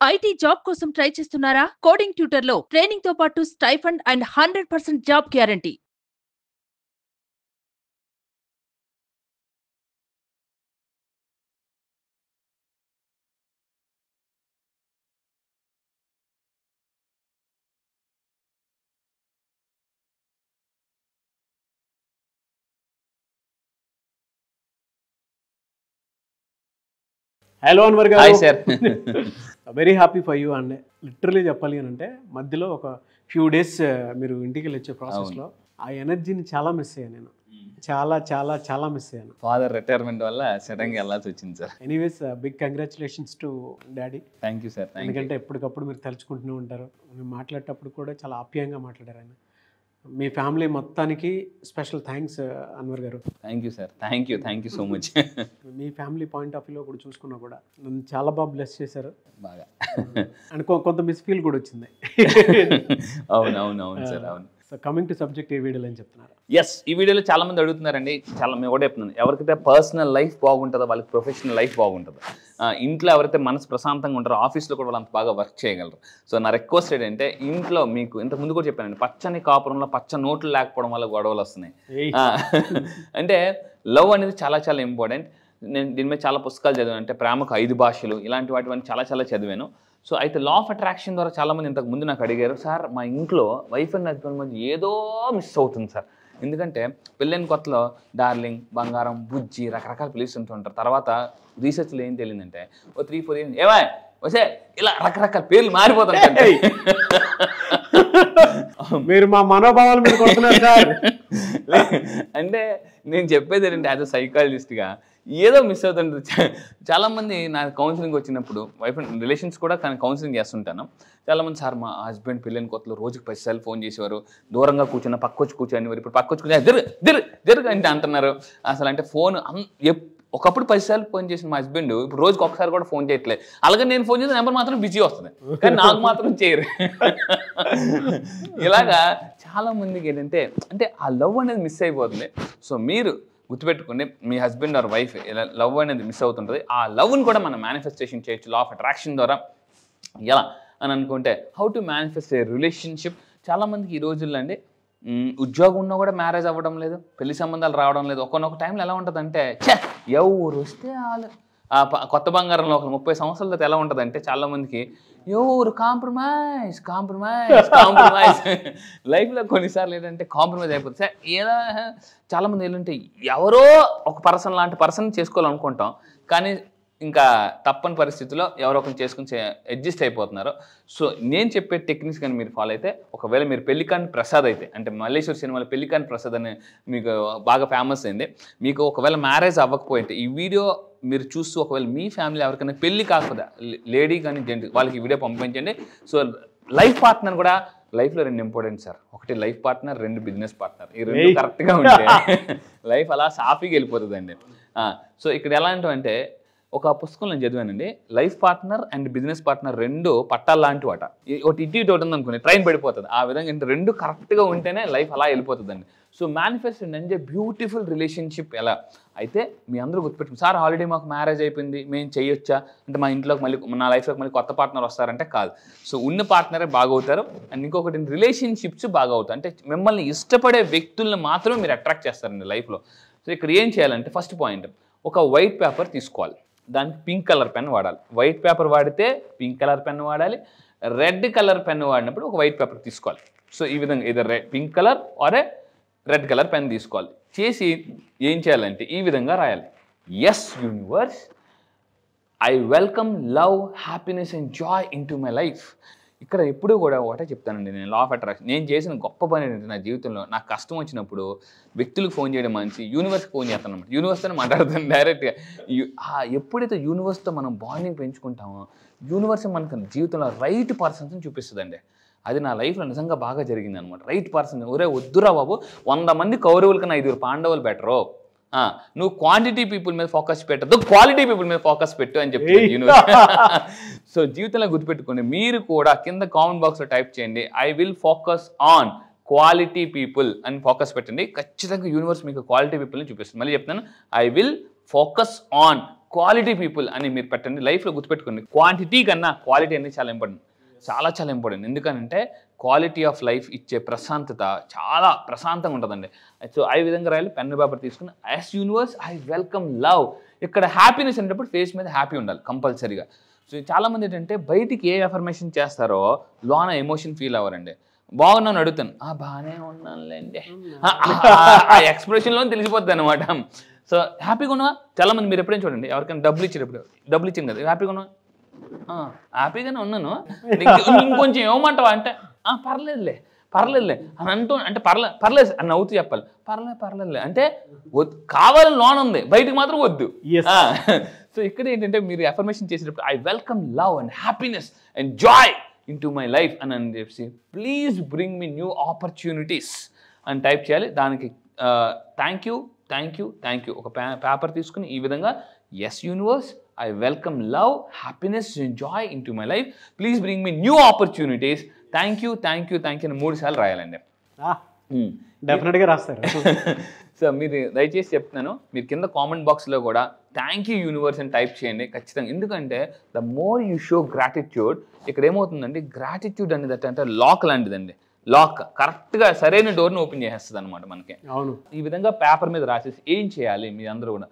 IT job కోసం try చేస్తున్నారా? Coding ట్యూటర్లో ట్రైనింగ్తో పాటు stipend and 100% job guarantee. Hello Anwar గారు. Hi sir. Very happy for you and literally చెప్పాలి అని అంటే మధ్యలో ఒక ఫ్యూ డేస్ మీరు ఇంటికి వెళ్ళి వచ్చే ప్రాసెస్లో ఆ ఎనర్జీని చాలా మిస్ అయ్యాను నేను. చాలా చాలా చాలా మిస్ అయ్యాను. ఫాదర్ రిటైర్మెంట్ వల్ల సడన్గా వెళ్ళాల్సి వచ్చింది sir. Anyways big congratulations to daddy. Thank you sir. ఎందుకంటే ఎప్పటికప్పుడు మీరు తలుచుకుంటూనే ఉంటారు. మీరు మాట్లాడేటప్పుడు కూడా చాలా ఆప్యాయంగా మాట్లాడారు ఆయన. మీ ఫ్యామిలీ మొత్తానికి స్పెషల్ థ్యాంక్స్ అన్వర్ గారు. Thank you sir. Thank you so much. Me family point of వ్యూలో కూడా చూసుకున్నా కూడా నన్ను చాలా బాగా బ్లెస్ చేశారు బాగా. అండ్ కొంత మిస్ ఫీల్ కూడా వచ్చింది. అవును సార్. అవును. సో కమింగ్ టు సబ్జెక్ట్, ఏ వీడియోలో ఏం చెప్తున్నారు? ఎస్, ఈ వీడియోలో చాలా మంది అడుగుతున్నారండి. చాలా మేము కూడా చెప్తున్నాను, ఎవరికైతే పర్సనల్ లైఫ్ బాగుంటుందో వాళ్ళకి ప్రొఫెషనల్ లైఫ్ బాగుంటుంది. ఇంట్లో ఎవరైతే మనసు ప్రశాంతంగా ఉంటారో ఆఫీస్లో కూడా వాళ్ళు అంత బాగా వర్క్ చేయగలరు. సో నా రిక్వెస్ట్ ఏంటంటే, ఇంట్లో మీకు ఇంతకు ముందు కూడా చెప్పానండి, పచ్చని కాపురంలో పచ్చ నోట్లు లేకపోవడం వల్ల గొడవలు వస్తున్నాయి. అంటే లవ్ అనేది చాలా చాలా ఇంపార్టెంట్. నేను దీని మీద చాలా పుస్తకాలు చదివాను. అంటే ప్రేమకు 5 భాషలు, ఇలాంటి వాటివన్నీ చాలా చాలా చదివాను. సో అయితే లా ఆఫ్ అట్రాక్షన్ ద్వారా చాలామంది ఇంతకు ముందు నాకు అడిగారు, సార్ మా ఇంట్లో వైఫ్ అండ్ హస్బెండ్ మధ్య ఏదో మిస్ అవుతుంది సార్. ఎందుకంటే పెళ్ళైన కొత్తలో డార్లింగ్, బంగారం, బుజ్జి రకరకాల పిలుస్తుంటూ ఉంటారు. తర్వాత రీసెర్చ్లో ఏం తెలియదంటే ఓ 3-4 ఇయర్స్ ఏమై వసే ఇలా రకరకాల పేర్లు మారిపోతాయి. మీరు మా మనోభావాలు మీరు కొడుతున్నారు సార్. అంటే నేను చెప్పేది ఏంటంటే, యాజ్ అ సైకాలజిస్ట్గా ఏదో మిస్ అవుతుంది. చాలామంది నా కౌన్సిలింగ్ వచ్చినప్పుడు వైఫ్ అండ్ రిలేషన్స్ కూడా కానీ కౌన్సిలింగ్ చేస్తుంటాను. చాలామంది, సార్ మా హస్బెండ్ పెళ్ళైన కొత్తలో రోజుకి 10 సార్లు ఫోన్ చేసేవారు, దూరంగా కూర్చున్న పక్కొచ్చి కూర్చొని, ఇప్పుడు పక్కొచ్చి కూర్చొని జరుగు అంటే అంటున్నారు. అసలు అంటే ఫోన్ ఒకప్పుడు 10 సార్లు ఫోన్ చేసిన మా హస్బెండ్ ఇప్పుడు రోజుకి ఒకసారి కూడా ఫోన్ చేయట్లేదు. అలాగే నేను ఫోన్ చేసిన నెంబర్ మాత్రం బిజీ వస్తుంది, కానీ నాకు మాత్రం చేయరు. ఇలాగా చాలా మందికి ఏంటంటే అంటే ఆ లవ్ అనేది మిస్ అయిపోతుంది. సో మీరు గుర్తుపెట్టుకోండి, మీ హస్బెండ్ ఆర్ వైఫ్ ఇలా లవ్ అనేది మిస్ అవుతుంటుంది. ఆ లవ్ని కూడా మనం మేనిఫెస్టేషన్ చేయొచ్చు లా ఆఫ్ అట్రాక్షన్ ద్వారా. ఎలా అని అనుకుంటే, how to manifest A relationship. చాలామందికి ఈ రోజుల్లో అండి ఉద్యోగం ఉన్నా కూడా మ్యారేజ్ అవ్వడం లేదు, పెళ్లి సంబంధాలు రావడం లేదు. ఒక్కొక్క టైంలో ఎలా ఉంటుందంటే, ఎవరు వస్తే వాళ్ళు కొత్త బంగారంలో ఒక 30 సంవత్సరాల తర్వాత ఎలా ఉంటుందంటే, చాలామందికి ఎవరు కాంప్రమైజ్ లైఫ్లో కొన్నిసార్లు ఏంటంటే కాంప్రమైజ్ అయిపోతుంది. సార్ ఏదో చాలామంది ఏంటంటే ఎవరో ఒక పర్సన్ లాంటి పర్సన్ చేసుకోవాలనుకుంటాం, కానీ ఇంకా తప్పని పరిస్థితుల్లో ఎవరో ఒకరిని చేసుకుని అడ్జస్ట్ అయిపోతున్నారు. సో నేను చెప్పే టెక్నిక్స్ కానీ మీరు ఫాలో అయితే, ఒకవేళ మీరు పెళ్లికాని ప్రసాద్ అయితే, అంటే మల్లేశ్వర్ సినిమాలో పెళ్లికాని ప్రసాద్ అని మీకు బాగా ఫేమస్ అయింది. మీకు ఒకవేళ మ్యారేజ్ అవ్వకపోతే ఈ వీడియో మీరు చూస్తూ ఒకవేళ మీ ఫ్యామిలీ ఎవరికైనా పెళ్లి కాకపోతే లేడీ కానీ జెంట్ వాళ్ళకి ఈ వీడియో పంపించండి. సో లైఫ్ పార్ట్నర్ కూడా లైఫ్లో 2 ఇంపార్టెంట్ సార్. ఒకటి లైఫ్ పార్ట్నర్, 2 బిజినెస్ పార్ట్నర్. ఈ 2 కరెక్ట్గా ఉంటే లైఫ్ అలా సాఫీగా వెళ్ళిపోతుందండి. సో ఇక్కడ ఎలా అంటే, ఒక పుస్తకం నేను చదివానండి, life partner and business partner 2 పట్టాలు లాంటి వాట. ఒకటి ఇటు ఒకటి ఉందనుకోండి, ట్రైన్ పడిపోతుంది. ఆ విధంగా 2 కరెక్ట్గా ఉంటేనే లైఫ్ అలా వెళ్ళిపోతుందండి. సో మేనిఫెస్ట్ అంటే బ్యూటిఫుల్ రిలేషన్షిప్ ఎలా అయితే మీ అందరూ గుర్తుపెట్టుకుని, సార్ ఆల్రెడీ మాకు మ్యారేజ్ అయిపోయింది మేము చేయొచ్చా అంటే, మా ఇంట్లోకి మళ్ళీ నా లైఫ్లోకి మళ్ళీ కొత్త పార్ట్నర్ వస్తారంటే కాదు. సో ఉన్న పార్ట్నరే బాగవుతారు. అండ్ ఇంకొకటి రిలేషన్షిప్స్ బాగా అవుతాయి. అంటే మిమ్మల్ని ఇష్టపడే వ్యక్తులను మాత్రమే మీరు అట్రాక్ట్ చేస్తారండి లైఫ్లో. సో ఇక్కడ ఏం చేయాలంటే, ఫస్ట్ పాయింట్, ఒక వైట్ పేపర్ తీసుకోవాలి, దానికి పింక్ కలర్ పెన్ వాడాలి. వైట్ పేపర్ వాడితే పింక్ కలర్ పెన్ వాడాలి, రెడ్ కలర్ పెన్ వాడినప్పుడు ఒక వైట్ పేపర్ తీసుకోవాలి. సో ఈ విధంగా ఇదర్ pink colour or red colour pen తీసుకోవాలి. చేసి ఏం చేయాలంటే ఈ విధంగా రాయాలి, yes universe, I welcome love, happiness and joy into my life. ఇక్కడ ఎప్పుడూ కూడా ఒకటే చెప్తానండి, నేను లా ఆఫ్ అట్రాక్షన్ నేను చేసిన గొప్ప పని ఏంటంటే, నా జీవితంలో నాకు కష్టం వచ్చినప్పుడు వ్యక్తులకు ఫోన్ చేయడం మంచి, యూనివర్స్కి ఫోన్ చేస్తాను అనమాట. యూనివర్స్తోనే మాట్లాడుతాను డైరెక్ట్గా. ఎప్పుడైతే యూనివర్స్తో మనం బాండింగ్ పెంచుకుంటామో, యూనివర్స్ మనకు జీవితంలో రైట్ పర్సన్స్ని చూపిస్తుందండి. అది నా లైఫ్లో నిజంగా బాగా జరిగింది అనమాట. రైట్ పర్సన్, ఒరే వద్దురా బాబు, 100 మంది కౌరవుల కన్నా 5 పాండవులు బెటరు, నువ్వు క్వాంటిటీ పీపుల్ మీద ఫోకస్ పెట్టద్దు, క్వాలిటీ పీపుల్ మీద ఫోకస్ పెట్టు అని చెప్పి యూనివర్స్. సో జీవితంలో గుర్తుపెట్టుకోండి, మీరు కూడా కింద కామెంట్ బాక్స్లో టైప్ చేయండి, I will focus on quality people అని ఫోకస్ పెట్టండి. ఖచ్చితంగా యూనివర్స్ మీకు క్వాలిటీ పీపుల్ని చూపిస్తుంది. మళ్ళీ చెప్తాను, I will focus on quality people అని మీరు పెట్టండి. లైఫ్లో గుర్తుపెట్టుకోండి, క్వాంటిటీ కన్నా క్వాలిటీ అనేది చాలా ఇంపార్టెంట్, చాలా చాలా ఇంపార్టెంట్. ఎందుకంటే క్వాలిటీ ఆఫ్ లైఫ్ ఇచ్చే ప్రశాంతత చాలా ప్రశాంతంగా ఉంటుందండి. సో ఆ విధంగా రాయాలి. పెన్ పేపర్ తీసుకుని yes universe I welcome love. ఇక్కడ హ్యాపీనెస్ అనేటప్పుడు ఫేస్ మీద హ్యాపీ ఉండాలి కంపల్సరీగా. సో చాలామంది ఏంటంటే బయటికి ఏ అఫర్మేషన్ చేస్తారో లోన ఎమోషన్ ఫీల్ అవ్వరండి. బాగున్నాను అడుగుతాను, బాగానే ఉన్నానులేండి, ఆ ఎక్స్ప్రెషన్లో తెలిసిపోద్ది అనమాట. సో హ్యాపీగా ఉన్నావా? చాలామంది మీరు ఎప్పుడైనా చూడండి, ఎవరికైనా డబ్బులు ఇచ్చింది కదా, హ్యాపీగా ఉన్నావా? హ్యాపీగానే ఉన్నాను, ఇంకొంచెం ఏమంటావా అంటే పర్లేదులే అని అంటూ, అంటే పర్లేదు అని నవ్వుతూ చెప్పాలి. పర్లేదులే అంటే కావాలని లోన్ ఉంది, బయటకు మాత్రం వద్దు. సో ఇక్కడ ఏంటంటే మీరు అఫర్మేషన్ చేసేటప్పుడు I welcome love and happiness and joy into my life అని చెప్పి please bring me new opportunities అని టైప్ చేయాలి. దానికి థ్యాంక్ యూ ఒక పేపర్ తీసుకుని ఈ విధంగా yes universe I welcome love happiness and joy into my life, please bring me new opportunities, thank you అని 3 సార్లు రాయాలండి. డెఫినెట్గా రాస్తారు. సో మీరు దయచేసి చెప్తున్నాను, మీరు కింద కామెంట్ బాక్స్లో కూడా థ్యాంక్ యూ యూనివర్స్ అని టైప్ చేయండి ఖచ్చితంగా. ఎందుకంటే the more you show gratitude, ఇక్కడ ఏమవుతుందండి, గ్రాటిట్యూడ్ అనేది అంటే లాక్ లాంటిదండి. లాక్ కరెక్ట్గా సరైన డోర్ని ఓపెన్ చేసేస్తుంది అనమాట మనకి. అవును. ఈ విధంగా పేపర్ మీద రాసేసి ఏం చేయాలి మీ అందరూ కూడా.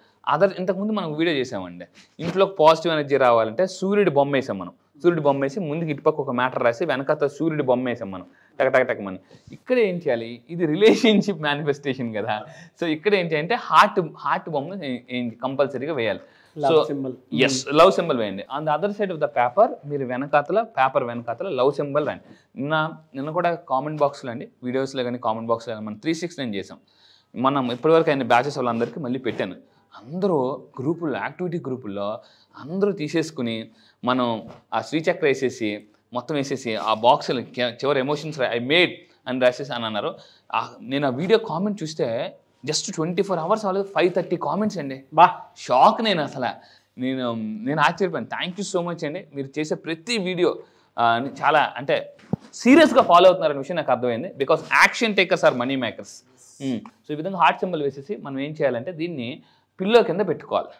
ఇంతకుముందు మనం వీడియో చేసామండి, ఇంట్లోకి పాజిటివ్ ఎనర్జీ రావాలంటే సూర్యుడి బొమ్మ వేసాం మనం. సూర్యుడి బొమ్మ వేసి ముందుకు ఇటుపక్క ఒక మ్యాటర్ రాసి వెనకాత సూర్యుడి బొమ్మ వేసాం మనం, టకటకమని. ఇక్కడ ఏం చేయాలి, ఇది రిలేషన్షిప్ మేనిఫెస్టేషన్ కదా. సో ఇక్కడ ఏంటి అంటే హార్ట్ బొమ్మ కంపల్సరీగా వేయాలి. సో ఎస్, లవ్ సింబల్ వేయండి. On the other side of the paper మీరు పేపర్ వెనకాతల లవ్ సింబల్ రాయండి. నిన్న కూడా కామెంట్ బాక్స్లో అండి, వీడియోస్లో కానీ కామెంట్ బాక్స్లో కానీ మనం 369 చేసాం. మనం ఇప్పటివరకు అయిన బ్యాచెస్ వాళ్ళందరికీ మళ్ళీ పెట్టాను. అందరూ గ్రూపుల్లో, యాక్టివిటీ గ్రూపుల్లో అందరూ తీసేసుకుని మనం ఆ శ్రీచక్ర వేసేసి మొత్తం వేసేసి ఆ బాక్స్లో చివరి ఎమోషన్స్ ఐ మేడ్ అని రాసేసి అని అన్నారు. నేను ఆ వీడియో కామెంట్ చూస్తే జస్ట్ 24 hours అవ్వలేదు 530 కామెంట్స్ అండి. షాక్ నేను అసలు. నేను ఆశ్చర్యపోయాను. థ్యాంక్ యూ సో మచ్ అండి, మీరు చేసే ప్రతి వీడియో చాలా అంటే సీరియస్గా ఫాలో అవుతున్నారనే విషయం నాకు అర్థమైంది. Because action takers are money makers. So ఈ విధంగా హార్ట్ సింబల్ వేసేసి మనం ఏం చేయాలంటే దీన్ని పిల్లో కింద పెట్టుకోవాలి.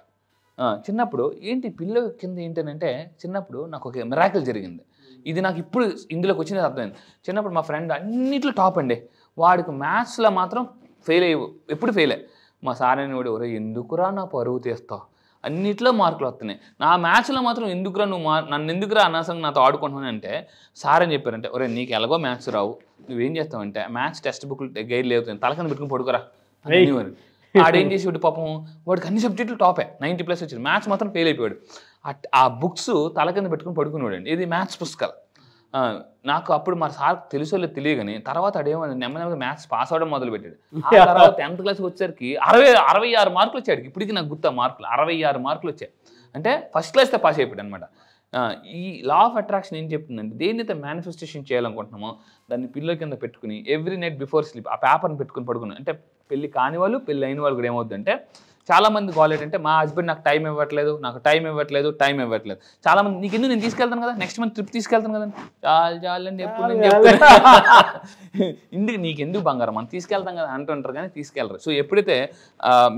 చిన్నప్పుడు ఏంటి పిల్లో కింద ఏంటంటే, చిన్నప్పుడు నాకు ఒక మిరాకిల్ జరిగింది. ఇది నాకు ఇప్పుడు ఇందులోకి వచ్చినది అర్థమైంది. చిన్నప్పుడు మా ఫ్రెండ్ అన్నిట్లో టాప్ అండి, వాడికి మ్యాథ్స్లో మాత్రం ఎప్పుడు ఫెయిలే. మా సార్ అని వాడు, ఒరే ఎందుకురా నా పరువు తీస్తావు, అన్నిట్లో మార్కులు వస్తున్నాయి, నా మ్యాథ్స్లో మాత్రం ఎందుకురా నువ్వు నన్ను ఎందుకురా అనవసరంగా నాతో ఆడుకుంటున్నాను అంటే, సార్ అని చెప్పారంటే, ఒరే నీకు ఎలాగో మ్యాథ్స్ రావు, నువ్వేం చేస్తావంటే మ్యాథ్స్ టెక్స్ట్ బుక్లు గైడ్ లేవుతాయి, తలకని పెట్టుకుని పడుకోరా అనేవారు. ఆడేం చేసేవాడు పాపం, వాడికి అన్ని సబ్జెక్టులు టాపే, 90+ వచ్చింది, మ్యాథ్స్ మాత్రం ఫెయిల్ అయిపోయాడు. ఆ బుక్స్ తల కింద పెట్టుకుని పడుకునేవాడు అండి. ఇది మ్యాథ్స్ పుస్తకాలు. నాకు అప్పుడు మా సార్ తెలుసో లేదు తెలియగాని తర్వాత అడేమో నెమ్మదిగా మ్యాథ్స్ పాస్ అవడం మొదలుపెట్టాడు. ఆ తర్వాత 10th క్లాస్కి వచ్చేసరికి 66 మార్కులు వచ్చాడు. ఇప్పటికీ నాకు గుర్తు మార్కులు 66 మార్కులు వచ్చాయి. అంటే ఫస్ట్ క్లాస్తో పాస్ అయిపోయాడు అనమాట. ఈ లా ఆఫ్ అట్రాక్షన్ ఏం చెప్తుందంటే, దేన్నైతే మేనిఫెస్టేషన్ చేయాలనుకుంటున్నామో దాన్ని పిల్లో కింద పెట్టుకుని ఎవ్రీ నైట్ బిఫోర్ స్లీప్ ఆ పేపర్ని పెట్టుకుని పడుకున్నాను. అంటే పెళ్లి కాని వాళ్ళు, పెళ్ళి అయిన వాళ్ళు కూడా ఏమవుతుందంటే, చాలామంది కాల్ ఏంటంటే, మా హస్బెండ్ నాకు టైం ఇవ్వట్లేదు. చాలామంది నీకు ఎందుకు, నేను తీసుకెళ్తాను కదా, నెక్స్ట్ మంత్ ట్రిప్ తీసుకెళ్తాను కదా, చాలండి ఎప్పుడు నేను చెప్తాను ఇందుకు నీకెందుకు బంగారం, మనం తీసుకెళ్తాం కదా అంటుంటారు కానీ తీసుకెళ్ళరు. సో ఎప్పుడైతే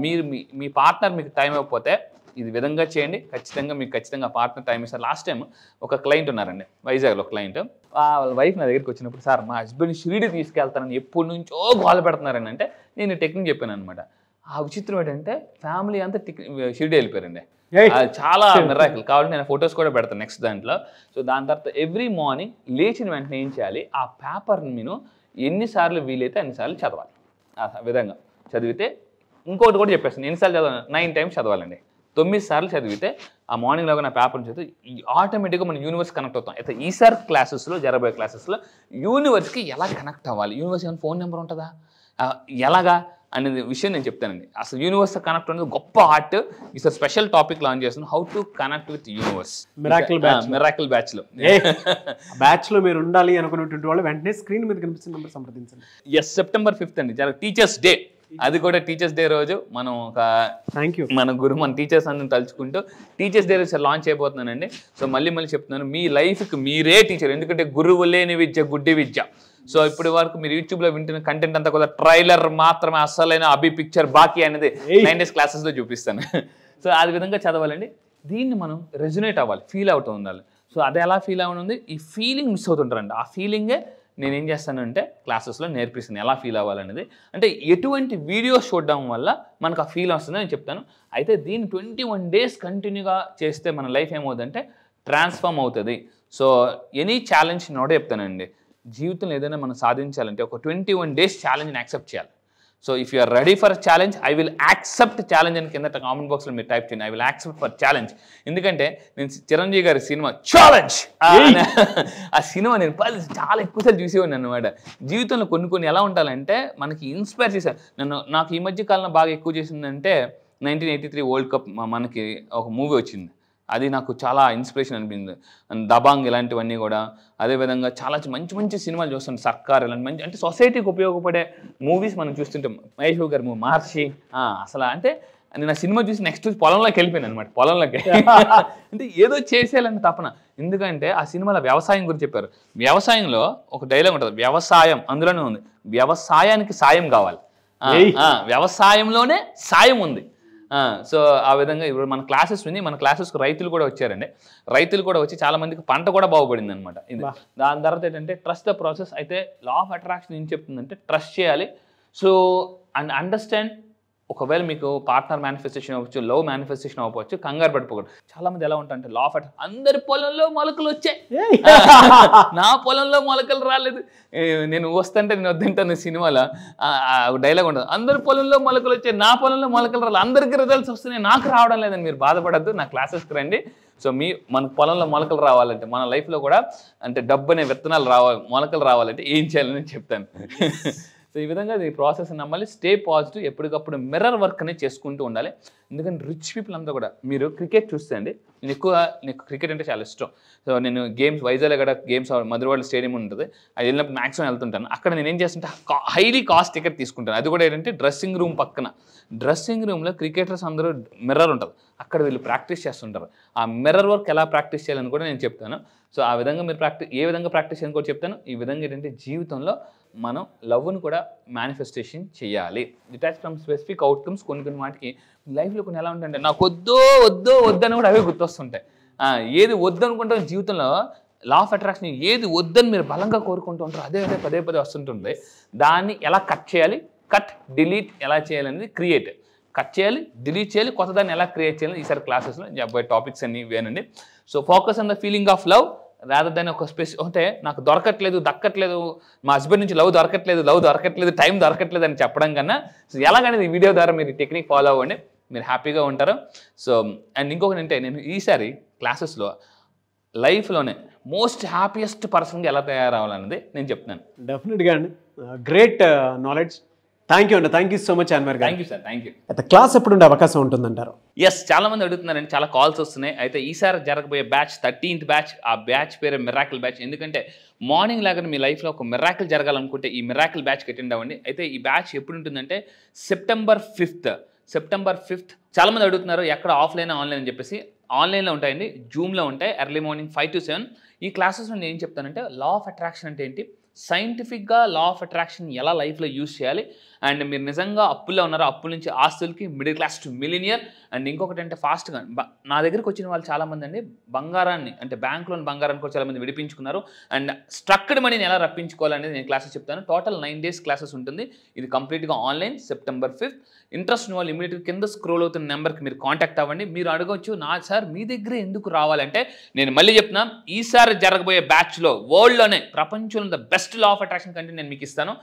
మీరు మీ పార్ట్నర్ మీకు టైం ఇవ్వకపోతే ఇది విధంగా చేయండి, ఖచ్చితంగా పార్ట్నర్ టైం ఇస్తారు. లాస్ట్ టైం ఒక క్లయింట్ ఉన్నారండి, వైజాగ్లో క్లయింట్. వాళ్ళ వైఫ్ నా దగ్గరికి వచ్చినప్పుడు, సార్ మా హస్బెండ్ షిరిడి తీసుకెళ్తానని ఎప్పటి నుంచో గోల పెడుతున్నారని అంటే, నేను టెక్నిక్ చెప్పాను అనమాట. ఆ విచిత్రం ఏంటంటే, ఫ్యామిలీ అంతా షిరిడి వెళ్ళిపోయారండి. చాలా మిరాకిల్. కావాలంటే నేను ఫొటోస్ కూడా పెడతాను నెక్స్ట్ దాంట్లో. సో దాని తర్వాత ఎవ్రీ మార్నింగ్ లేచిన వెంటనే ఏం చేయాలి, ఆ పేపర్ని నేను ఎన్నిసార్లు వీలైతే అన్నిసార్లు చదవాలి. ఆ విధంగా చదివితే ఇంకోటి కూడా చెప్పేస్తాను, ఎన్నిసార్లు చదవాలి, 9 times చదవాలండి. 9 సార్లు చదివితే ఆ మార్నింగ్ లాగా నా పేపర్ని చదివితే ఆటోమేటిక్గా మన యూనివర్స్ కనెక్ట్ అవుతాం. అయితే ఈసారి క్లాసెస్లో, జరబోయే క్లాసెస్లో యూనివర్స్కి ఎలా కనెక్ట్ అవ్వాలి, యూనివర్స్ ఏమైనా ఫోన్ నెంబర్ ఉంటుందా, ఎలాగా అనేది విషయం నేను చెప్తానండి. అసలు యూనివర్స్ కనెక్ట్ అనేది గొప్ప ఆర్ట్. ఈసారి స్పెషల్ టాపిక్ లాంచ్ చేస్తున్నాను, how to connect with universe. Miracle బ్యాచ్లో మీరు ఉండాలి అనుకున్నటువంటి వాళ్ళు వెంటనే స్క్రీన్ మీద కనిపిస్తున్న నెంబర్ సంప్రదించండి. ఎస్, September 5th అండి, టీచర్స్ డే. అది కూడా టీచర్స్ డే రోజు మనం మన మన టీచర్స్ అందరిని తలుచుకుంటూ టీచర్స్ డే రోజు లాంచ్ అయిపోతున్నానండి. సో మళ్ళీ చెప్తున్నాను, మీ లైఫ్కి మీరే టీచర్. ఎందుకంటే గురువు లేని విద్య గుడ్డి విద్య. సో ఇప్పటి వరకు మీరు యూట్యూబ్లో వింటున్న కంటెంట్ అంతా కూడా ట్రైలర్ మాత్రమే, అసలైన అభి పిక్చర్ బాకీ అనేది 9 days క్లాసెస్లో చూపిస్తాను. సో అది విధంగా చదవాలండి. దీన్ని మనం రెజొనేట్ అవ్వాలి, ఫీల్ అవుతూ ఉండాలి. సో అది ఎలా ఫీల్ అవ్వనుంది, ఈ ఫీలింగ్ మిస్ అవుతుంటారండి. ఆ ఫీలింగే నేనేం చేస్తానంటే క్లాసెస్లో నేర్పిస్తాను ఎలా ఫీల్ అవ్వాలనేది. అంటే ఎటువంటి వీడియోస్ చూడడం వల్ల మనకు ఆ ఫీల్ వస్తుందని నేను చెప్తాను. అయితే దీన్ని 21 days కంటిన్యూగా చేస్తే మన లైఫ్ ఏమవుతుందంటే ట్రాన్స్ఫార్మ్ అవుతుంది. సో ఎనీ ఛాలెంజ్ నోడే చెప్తానండి, జీవితంలో ఏదైనా మనం సాధించాలంటే ఒక 21 days ఛాలెంజ్ని యాక్సెప్ట్ చేయాలి. So if you are ready for challenge, I will accept challenge అని కింద కామెంట్ బాక్స్లో మీరు టైప్ చేయండి. I will accept for challenge. ఎందుకంటే నేను చిరంజీవి గారి సినిమా ఛాలెంజ్ ఆ సినిమా నేను చాలా ఎక్కువసార్లు చూసేవాడిని అనమాట. జీవితంలో కొన్ని ఎలా ఉండాలంటే మనకి ఇన్స్పైర్ చేశారు. నాకు ఈ మధ్య కాలంలో బాగా ఎక్కువ చేసిందంటే 1983 వరల్డ్ కప్ మనకి ఒక మూవీ వచ్చింది. అది నాకు చాలా ఇన్స్పిరేషన్ అనిపించింది. దబాంగ్ ఇలాంటివన్నీ కూడా. అదేవిధంగా చాలా మంచి మంచి సినిమాలు చూస్తుంటాం, సర్కార్ ఇలాంటి మంచి అంటే సొసైటీకి ఉపయోగపడే మూవీస్ మనం చూస్తుంటాం. మహేష్ బాబు గారి మూవీ మహర్షి, అసలు అంటే నేను ఆ సినిమా చూసి నెక్స్ట్ పొలంలోకి వెళ్ళిపోయాను అనమాట. పొలంలోకి అంటే ఏదో చేసేయాలని తపన. ఎందుకంటే ఆ సినిమాలో వ్యవసాయం గురించి చెప్పారు. వ్యవసాయంలో ఒక డైలాగ్ ఉంటుంది, వ్యవసాయం అందులోనే ఉంది, వ్యవసాయానికి సాయం కావాలి, వ్యవసాయంలోనే సాయం ఉంది. సో ఆ విధంగా ఇప్పుడు మన క్లాసెస్ ఉంది, మన క్లాసెస్కి రైతులు కూడా వచ్చారండి. రైతులు కూడా వచ్చి చాలా మందికి పంట కూడా బాగుపడింది అనమాట. ఇది దాని తర్వాత ఏంటంటే ట్రస్ట్ ద ప్రాసెస్. అయితే లా ఆఫ్ అట్రాక్షన్ ఏం చెప్తుందంటే ట్రస్ట్ చేయాలి. So and understand. ఒకవేళ మీకు పార్ట్నర్ మేనిఫెస్టేషన్ అవ్వచ్చు, లవ్ మేనిఫెస్టేషన్ అవ్వచ్చు, కంగారు పడిపోకూడదు. చాలా మంది ఎలా ఉంటారంటే లా ఆఫ్ అట్రాక్షన్, అందరి పొలంలో మొలకలు వచ్చాయి, నా పొలంలో మొలకలు రాలేదు. నేను వస్తుంటే నేను వద్దంటాను సినిమాలో డైలాగ్ ఉంటుంది, అందరి పొలంలో మొలకలు వచ్చాయి, నా పొలంలో మొలకలు రాలేదు, అందరికీ రిజల్ట్స్ వస్తున్నాయి, నాకు రావడం లేదని మీరు బాధపడద్దు. నా క్లాసెస్కి రండి. సో మన పొలంలో మొలకలు రావాలంటే, మన లైఫ్లో కూడా అంటే డబ్బు అనే విత్తనాలు రావాలి, మొలకలు రావాలంటే ఏం చేయాలని చెప్తాను. సో ఈ విధంగా ఈ ప్రాసెస్ నమ్మాలి. Stay positive. ఎప్పటికప్పుడు మిర్రర్ వర్క్ అనేది చేసుకుంటూ ఉండాలి. ఎందుకంటే రిచ్ పీపుల్ అంతా కూడా, మీరు క్రికెట్ చూస్తే అండి, నీకు క్రికెట్ అంటే చాలా ఇష్టం. సో నేను గేమ్స్ వైజాగ్ కూడా గేమ్స్ మధురవాడ స్టేడియం ఉంటుంది, అది వెళ్ళినప్పుడు మ్యాక్సిమం వెళ్తుంటాను. అక్కడ నేను ఏం చేస్తుంటే హైలీ కాస్ట్ టికెట్ తీసుకుంటాను. అది కూడా ఏంటంటే డ్రెస్సింగ్ రూమ్ పక్కన, డ్రెస్సింగ్ రూమ్లో క్రికెటర్స్ అందరూ మిర్రర్ ఉంటుంది, అక్కడ వీళ్ళు ప్రాక్టీస్ చేస్తుంటారు. ఆ మిర్రర్ వర్క్ ఎలా ప్రాక్టీస్ చేయాలని కూడా నేను చెప్తాను. సో ఆ విధంగా మీరు ఏ విధంగా ప్రాక్టీస్ చేయాలని కూడా చెప్తాను. ఈ విధంగా ఏంటంటే జీవితంలో మనం లవ్ను కూడా మేనిఫెస్టేషన్ చేయాలి. Detach from specific outcomes. కొన్ని వాటికి లైఫ్లో కొన్ని ఎలా ఉంటాయంటే నాకు వద్దని కూడా అవే గుర్తొస్తుంటాయి. ఏది వద్దనుకుంటాం జీవితంలో, లా ఆఫ్ అట్రాక్షన్ ఏది వద్దని మీరు బలంగా కోరుకుంటూ ఉంటారు, అదే పదే వస్తుంటుంది. దాన్ని ఎలా కట్ చేయాలి, కట్ డిలీట్ ఎలా చేయాలనేది, క్రియేట్ కట్ చేయాలి, డిలీట్ చేయాలి, కొత్త దాన్ని ఎలా క్రియేట్ చేయాలి ఈసారి క్లాసెస్లో చెప్పే టాపిక్స్ అన్ని ఇవేనండి. So focus on the feeling of love rather దాన్ని ఒక అంటే నాకు దక్కట్లేదు, మా హస్బెండ్ నుంచి లవ్ దొరకట్లేదు, టైం దొరకట్లేదు అని చెప్పడం కన్నా, సో ఎలాగనేది ఈ వీడియో ద్వారా మీరు టెక్నిక్ ఫాలో అవ్వండి, మీరు హ్యాపీగా ఉంటారు. సో అండ్ ఇంకొకటి అంటే, నేను ఈసారి క్లాసెస్లో లైఫ్లోనే మోస్ట్ హ్యాపీయెస్ట్ పర్సన్గా ఎలా తయారవ్వాలన్నది నేను చెప్తున్నాను. డెఫినెట్గా అండి, గ్రేట్ నాలెడ్జ్. థ్యాంక్ యూ అండి, thank you so much Anwar గారు. Thank you sir, thank you. అయితే క్లాస్ ఎప్పుడు ఉండే అవకాశం ఉంటుందంటారు? ఎస్, చాలా మంది అడుగుతున్నారండి, చాలా కాల్స్ వస్తున్నాయి. అయితే ఈసారి జరగబోయే బ్యాచ్ 13th బ్యాచ్. ఆ బ్యాచ్ పేరు మిరాకిల్ బ్యాచ్. ఎందుకంటే మార్నింగ్ లాగానే మీ లైఫ్లో ఒక మిరాకిల్ జరగాలనుకుంటే ఈ మిరాకిల్ బ్యాచ్కి అటెండ్ అవ్వండి. అయితే ఈ బ్యాచ్ ఎప్పుడు ఉంటుందంటే సెప్టెంబర్ 5th. చాలా మంది అడుగుతున్నారు ఎక్కడ ఆఫ్లైన్ ఆన్లైన్ అని చెప్పేసి. ఆన్లైన్లో ఉంటాయండి, జూమ్లో ఉంటాయి, ఎర్లీ మార్నింగ్ 5 to 7. ఈ క్లాసెస్లో నేను ఏం చెప్తానంటే లా ఆఫ్ అట్రాక్షన్ అంటే ఏంటి, సైంటిఫిక్గా లా ఆఫ్ అట్రాక్షన్ ఎలా లైఫ్లో యూజ్ చేయాలి, అండ్ మీరు నిజంగా అప్పుల్లో ఉన్నారో అప్పుల నుంచి ఆస్తులకి, middle class to millionaire. And ఇంకొకటి అంటే ఫాస్ట్గా నా దగ్గరికి వచ్చిన వాళ్ళు చాలామంది అండి బంగారాన్ని, అంటే బ్యాంక్లోని బంగారాన్ని కూడా చాలామంది విడిపించుకున్నారు. అండ్ స్ట్రక్డ్ మనీని ఎలా రప్పించుకోవాలనేది నేను క్లాసెస్ చెప్తాను. టోటల్ 9 days క్లాసెస్ ఉంటుంది. ఇది కంప్లీట్గా ఆన్లైన్. September 5th. ఇంట్రెస్ట్ ఉన్న వాళ్ళు ఇమీడియట్గా కింద స్క్రోల్ అవుతున్న నెంబర్కి మీరు కాంటాక్ట్ అవ్వండి. మీరు అడగవచ్చు, సార్ మీ దగ్గర ఎందుకు రావాలంటే, నేను మళ్ళీ చెప్తున్నా, ఈసారి జరగబోయే బ్యాచ్లో వరల్డ్లోనే ప్రపంచంలో the best law of attraction content నేను మీకు ఇస్తాను.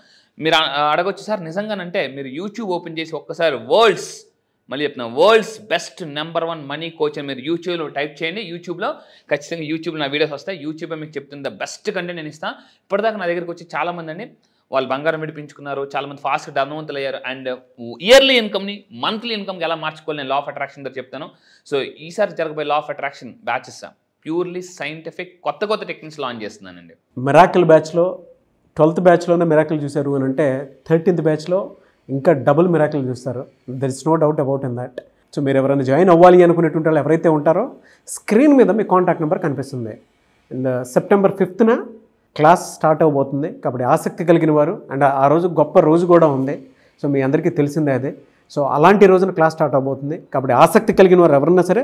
మీరు అడగొచ్చు, సార్ నిజంగానంటే మీరు యూట్యూబ్ ఓపెన్ చేసి ఒక్కసారి వరల్డ్స్ బెస్ట్ #1 మనీ కోచ్ అని మీరు యూట్యూబ్లో టైప్ చేయండి. యూట్యూబ్లో ఖచ్చితంగా యూట్యూబ్లో నా వీడియోస్ వస్తాయి. యూట్యూబ్లో మీకు చెప్తున్న ద బెస్ట్ కంటెంట్ నేను ఇస్తాను. ఇప్పటిదాకా నా దగ్గరికి వచ్చి చాలామంది అండి వాళ్ళు బంగారం విడిపించుకున్నారు, చాలామంది ఫాస్ట్గా ధనవంతులు అయ్యారు. అండ్ ఇయర్లీ ఇన్కమ్ని మంత్లీ ఇన్కమ్కి ఎలా మార్చుకోవాలి నేను లా ఆఫ్ అట్రాక్షన్ దగ్గర చెప్తాను. సో ఈసారి జరగబోయే law of attraction batches purely scientific కొత్త టెక్నిక్స్ లాంచ్ చేస్తున్నానండి. మిరాకిల్ బ్యాచ్లో 12th బ్యాచ్లోనే మిరాకిల్ చూశారు అని అంటే 13th బ్యాచ్లో ఇంకా డబుల్ మిరాకిల్ చూస్తారు. There is no doubt about in that. So మీరు ఎవరైనా జాయిన్ అవ్వాలి అనుకునేటువంటి వాళ్ళు ఎవరైతే ఉంటారో స్క్రీన్ మీద మీ కాంటాక్ట్ నెంబర్ కనిపిస్తుంది. And September 5th class start అవబోతుంది. కాబట్టి ఆసక్తి కలిగిన వారు, అండ్ ఆ రోజు గొప్ప రోజు కూడా ఉంది. సో మీ అందరికీ తెలిసిందే అదే. సో అలాంటి రోజున క్లాస్ స్టార్ట్ అవబోతుంది. కాబట్టి ఆసక్తి కలిగిన వారు ఎవరన్నా సరే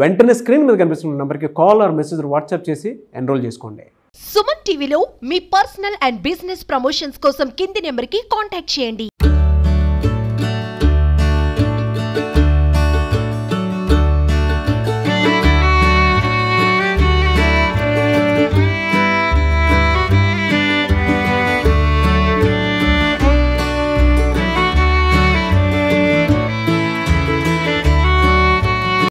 వెంటనే స్క్రీన్ మీద కనిపిస్తున్న నెంబర్కి కాల్ ఆర్ మెసేజ్ వాట్సాప్ చేసి ఎన్రోల్ చేసుకోండి. సుమన్ టీవీలో మీ పర్సనల్ అండ్ బిజినెస్ ప్రమోషన్స్ కోసం కింది నెంబర్కి కాంటాక్ట్ చేయండి.